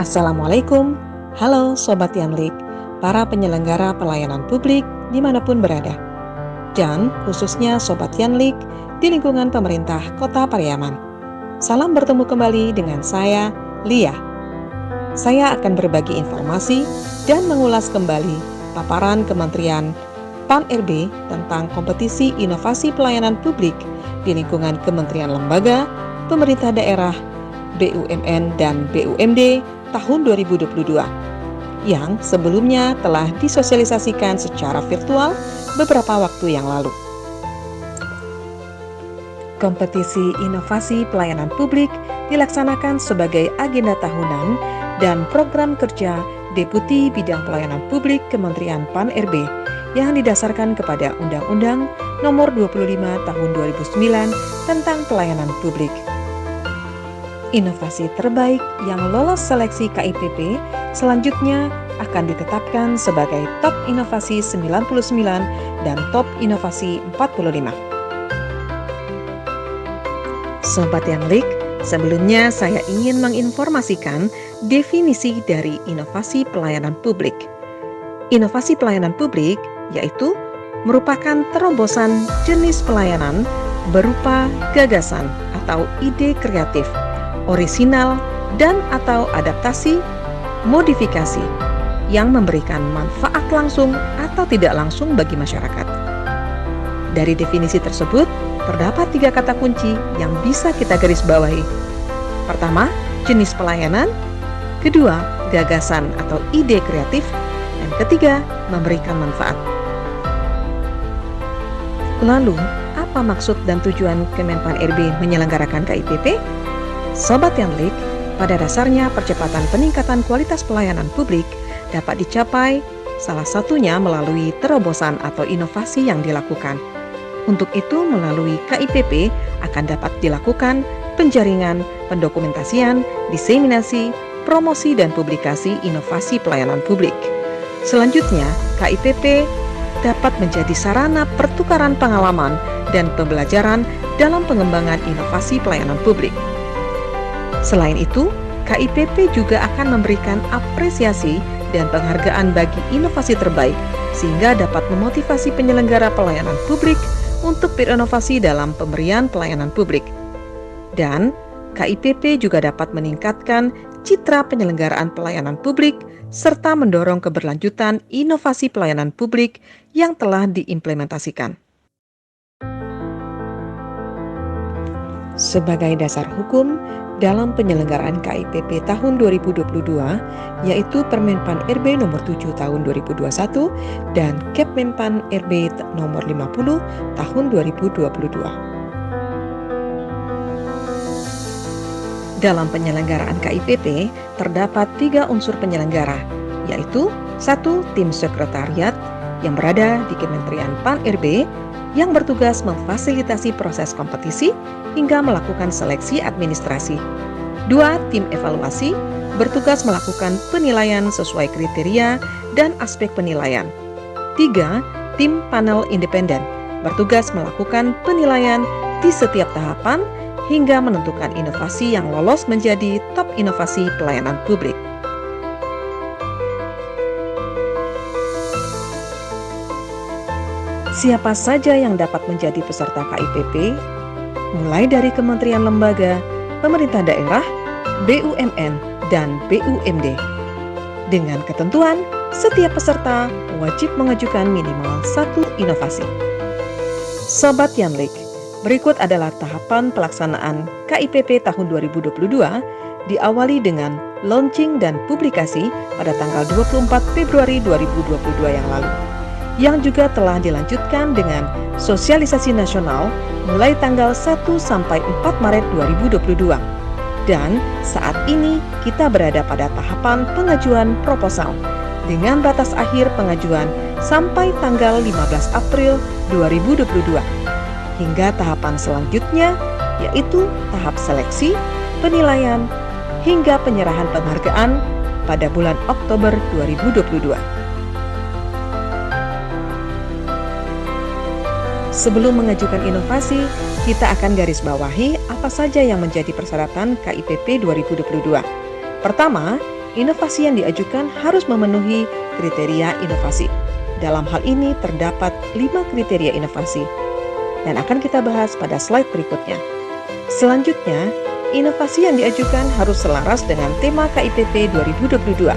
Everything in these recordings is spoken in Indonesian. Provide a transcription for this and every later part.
Assalamualaikum, halo Sobat Yanlik, para penyelenggara pelayanan publik dimanapun berada, dan khususnya Sobat Yanlik di lingkungan pemerintah Kota Pariaman. Salam bertemu kembali dengan saya, Lia. Saya akan berbagi informasi dan mengulas kembali paparan Kementerian PAN-RB tentang kompetisi inovasi pelayanan publik di lingkungan Kementerian Lembaga, Pemerintah Daerah, BUMN dan BUMD tahun 2022 yang sebelumnya telah disosialisasikan secara virtual beberapa waktu yang lalu. Kompetisi inovasi pelayanan publik dilaksanakan sebagai agenda tahunan dan program kerja Deputi Bidang Pelayanan Publik Kementerian PAN-RB yang didasarkan kepada Undang-Undang Nomor 25 Tahun 2009 tentang Pelayanan Publik. Inovasi terbaik yang lolos seleksi KIPP selanjutnya akan ditetapkan sebagai Top Inovasi 99 dan Top Inovasi 45. Sobat Yanlik, sebelumnya saya ingin menginformasikan definisi dari inovasi pelayanan publik. Inovasi pelayanan publik yaitu merupakan terobosan jenis pelayanan berupa gagasan atau ide kreatif, orisinal, dan atau adaptasi, modifikasi yang memberikan manfaat langsung atau tidak langsung bagi masyarakat. Dari definisi tersebut, terdapat 3 kata kunci yang bisa kita garis bawahi. Pertama, jenis pelayanan. Kedua, gagasan atau ide kreatif. Dan ketiga, memberikan manfaat. Lalu, apa maksud dan tujuan Kemenpan-RB menyelenggarakan KIPP? Sobat Yanlik, pada dasarnya percepatan peningkatan kualitas pelayanan publik dapat dicapai salah satunya melalui terobosan atau inovasi yang dilakukan. Untuk itu, melalui KIPP akan dapat dilakukan penjaringan, pendokumentasian, diseminasi, promosi, dan publikasi inovasi pelayanan publik. Selanjutnya, KIPP dapat menjadi sarana pertukaran pengalaman dan pembelajaran dalam pengembangan inovasi pelayanan publik. Selain itu, KIPP juga akan memberikan apresiasi dan penghargaan bagi inovasi terbaik sehingga dapat memotivasi penyelenggara pelayanan publik untuk berinovasi dalam pemberian pelayanan publik. Dan KIPP juga dapat meningkatkan citra penyelenggaraan pelayanan publik serta mendorong keberlanjutan inovasi pelayanan publik yang telah diimplementasikan. Sebagai dasar hukum dalam penyelenggaraan KIPP tahun 2022, yaitu Permenpan-RB nomor 7 tahun 2021 dan Kepmenpan-RB nomor 50 tahun 2022. Dalam penyelenggaraan KIPP terdapat 3 unsur penyelenggara, yaitu 1. Tim sekretariat yang berada di Kementerian PAN-RB yang bertugas memfasilitasi proses kompetisi hingga melakukan seleksi administrasi. 2. Tim evaluasi bertugas melakukan penilaian sesuai kriteria dan aspek penilaian. 3. Tim panel independen bertugas melakukan penilaian di setiap tahapan hingga menentukan inovasi yang lolos menjadi top inovasi pelayanan publik. Siapa saja yang dapat menjadi peserta KIPP, mulai dari kementerian lembaga, pemerintah daerah, BUMN, dan BUMD. Dengan ketentuan, setiap peserta wajib mengajukan minimal 1 inovasi. Sobat Yanlik, berikut adalah tahapan pelaksanaan KIPP tahun 2022 diawali dengan launching dan publikasi pada tanggal 24 Februari 2022 yang lalu, yang juga telah dilanjutkan dengan sosialisasi nasional mulai tanggal 1 sampai 4 Maret 2022. Dan saat ini kita berada pada tahapan pengajuan proposal dengan batas akhir pengajuan sampai tanggal 15 April 2022. Hingga tahapan selanjutnya yaitu tahap seleksi, penilaian, hingga penyerahan penghargaan pada bulan Oktober 2022. Sebelum mengajukan inovasi, kita akan garis bawahi apa saja yang menjadi persyaratan KIPP 2022. Pertama, inovasi yang diajukan harus memenuhi kriteria inovasi. Dalam hal ini terdapat 5 kriteria inovasi dan akan kita bahas pada slide berikutnya. Selanjutnya, inovasi yang diajukan harus selaras dengan tema KIPP 2022.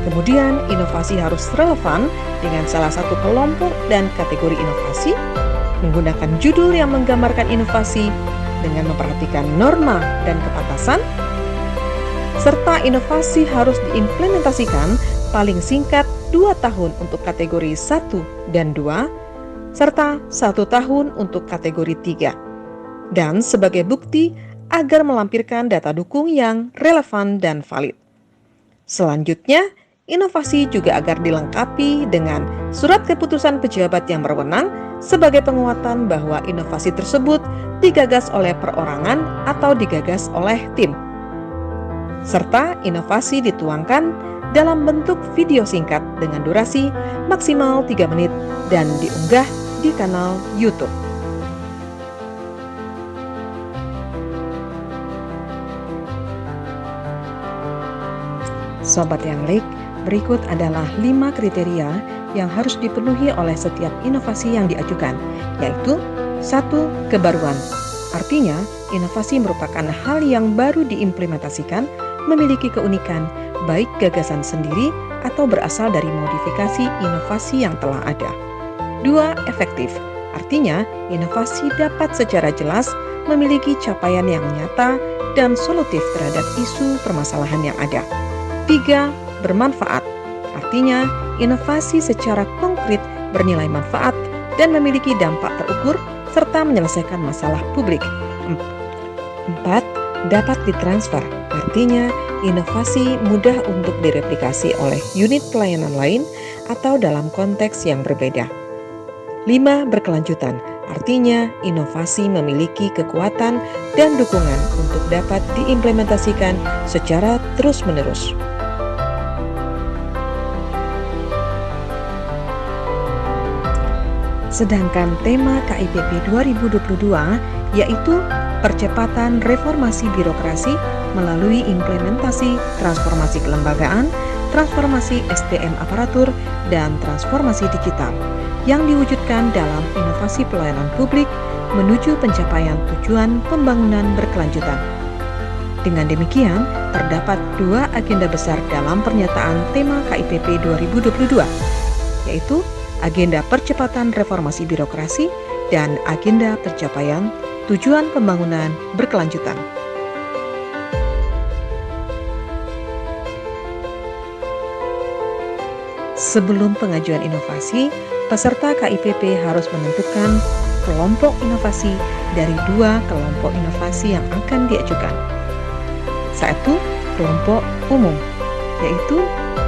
Kemudian, inovasi harus relevan dengan salah satu kelompok dan kategori inovasi, menggunakan judul yang menggambarkan inovasi dengan memperhatikan norma dan kepantasan, serta inovasi harus diimplementasikan paling singkat 2 tahun untuk kategori 1 dan 2, serta 1 tahun untuk kategori 3. Dan sebagai bukti agar melampirkan data dukung yang relevan dan valid. Selanjutnya, inovasi juga agar dilengkapi dengan surat keputusan pejabat yang berwenang sebagai penguatan bahwa inovasi tersebut digagas oleh perorangan atau digagas oleh tim. Serta inovasi dituangkan dalam bentuk video singkat dengan durasi maksimal 3 menit dan diunggah di kanal YouTube. Sobat yang Lik, berikut adalah 5 kriteria yang harus dipenuhi oleh setiap inovasi yang diajukan, yaitu 1. Kebaruan. Artinya, inovasi merupakan hal yang baru diimplementasikan, memiliki keunikan, baik gagasan sendiri atau berasal dari modifikasi inovasi yang telah ada. 2. Efektif. Artinya, inovasi dapat secara jelas memiliki capaian yang nyata dan solutif terhadap isu permasalahan yang ada. 3. Bermanfaat. Artinya, inovasi secara konkret bernilai manfaat dan memiliki dampak terukur serta menyelesaikan masalah publik. 4. Dapat ditransfer. Artinya, inovasi mudah untuk direplikasi oleh unit pelayanan lain atau dalam konteks yang berbeda. 5. Berkelanjutan. Artinya, inovasi memiliki kekuatan dan dukungan untuk dapat diimplementasikan secara terus-menerus. Sedangkan tema KIPP 2022 yaitu percepatan reformasi birokrasi melalui implementasi transformasi kelembagaan, transformasi SDM aparatur, dan transformasi digital yang diwujudkan dalam inovasi pelayanan publik menuju pencapaian tujuan pembangunan berkelanjutan. Dengan demikian, terdapat 2 agenda besar dalam pernyataan tema KIPP 2022, yaitu agenda percepatan reformasi birokrasi dan agenda pencapaian tujuan pembangunan berkelanjutan. Sebelum pengajuan inovasi, peserta KIPP harus menentukan kelompok inovasi dari 2 kelompok inovasi yang akan diajukan. 1. Kelompok umum, yaitu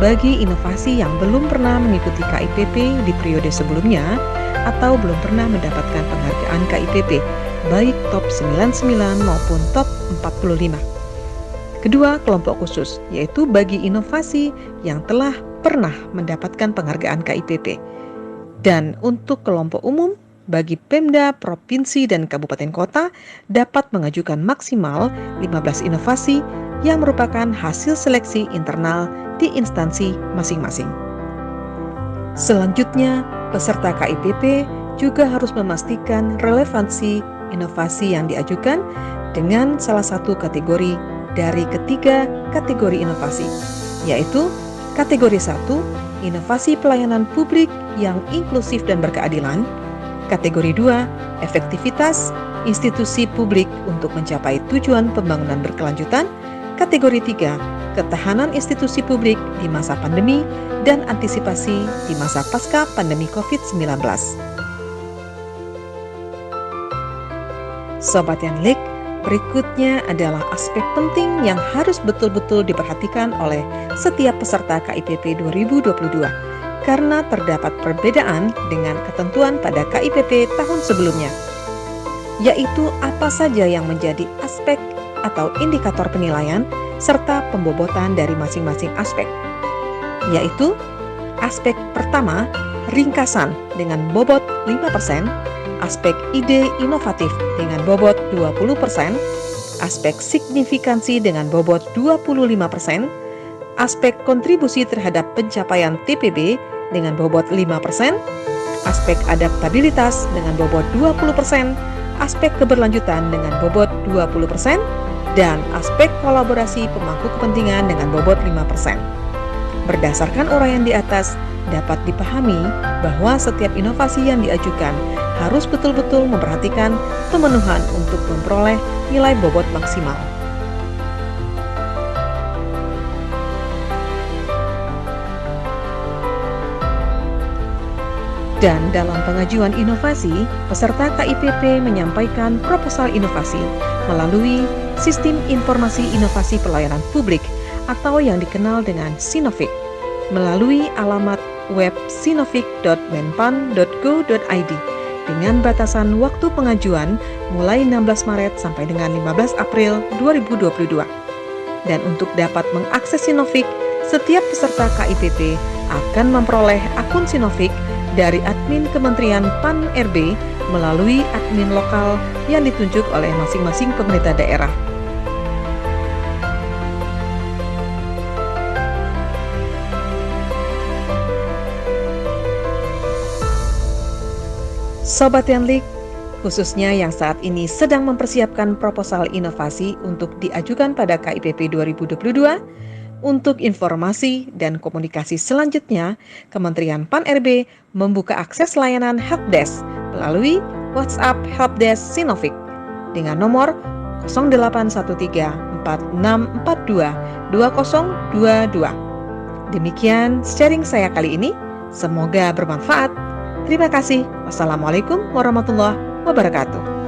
bagi inovasi yang belum pernah mengikuti KIPP di periode sebelumnya atau belum pernah mendapatkan penghargaan KIPP, baik top 99 maupun top 45. Kedua, kelompok khusus, yaitu bagi inovasi yang telah pernah mendapatkan penghargaan KIPP. Dan untuk kelompok umum, bagi Pemda, Provinsi, dan Kabupaten Kota dapat mengajukan maksimal 15 inovasi yang merupakan hasil seleksi internal di instansi masing-masing. Selanjutnya, peserta KIPP juga harus memastikan relevansi inovasi yang diajukan dengan salah satu kategori dari ketiga kategori inovasi, yaitu kategori 1, inovasi pelayanan publik yang inklusif dan berkeadilan, kategori 2, efektivitas institusi publik untuk mencapai tujuan pembangunan berkelanjutan, kategori 3, ketahanan institusi publik di masa pandemi dan antisipasi di masa pasca pandemi COVID-19. Sobat Yanlik, berikutnya adalah aspek penting yang harus betul-betul diperhatikan oleh setiap peserta KIPP 2022 karena terdapat perbedaan dengan ketentuan pada KIPP tahun sebelumnya, yaitu apa saja yang menjadi aspek atau indikator penilaian serta pembobotan dari masing-masing aspek, yaitu aspek pertama, ringkasan dengan bobot 5%, aspek ide inovatif dengan bobot 20%, aspek signifikansi dengan bobot 25%, aspek kontribusi terhadap pencapaian TPB dengan bobot 5%, aspek adaptabilitas dengan bobot 20%, aspek keberlanjutan dengan bobot 20%, dan aspek kolaborasi pemangku kepentingan dengan bobot 5%. Berdasarkan uraian di atas, dapat dipahami bahwa setiap inovasi yang diajukan harus betul-betul memperhatikan pemenuhan untuk memperoleh nilai bobot maksimal. Dan dalam pengajuan inovasi, peserta KIPP menyampaikan proposal inovasi melalui Sistem Informasi Inovasi Pelayanan Publik atau yang dikenal dengan Sinovik melalui alamat web sinovik.menpan.go.id dengan batasan waktu pengajuan mulai 16 Maret sampai dengan 15 April 2022. Dan untuk dapat mengakses Sinovik, setiap peserta KIPP akan memperoleh akun Sinovik dari admin Kementerian PAN-RB melalui admin lokal yang ditunjuk oleh masing-masing pemerintah daerah. Sobat Yanlik, khususnya yang saat ini sedang mempersiapkan proposal inovasi untuk diajukan pada KIPP 2022, untuk informasi dan komunikasi selanjutnya, Kementerian PAN-RB membuka akses layanan helpdesk melalui WhatsApp Helpdesk Sinovik dengan nomor 081346422022. Demikian sharing saya kali ini, semoga bermanfaat. Terima kasih. Wassalamualaikum warahmatullahi wabarakatuh.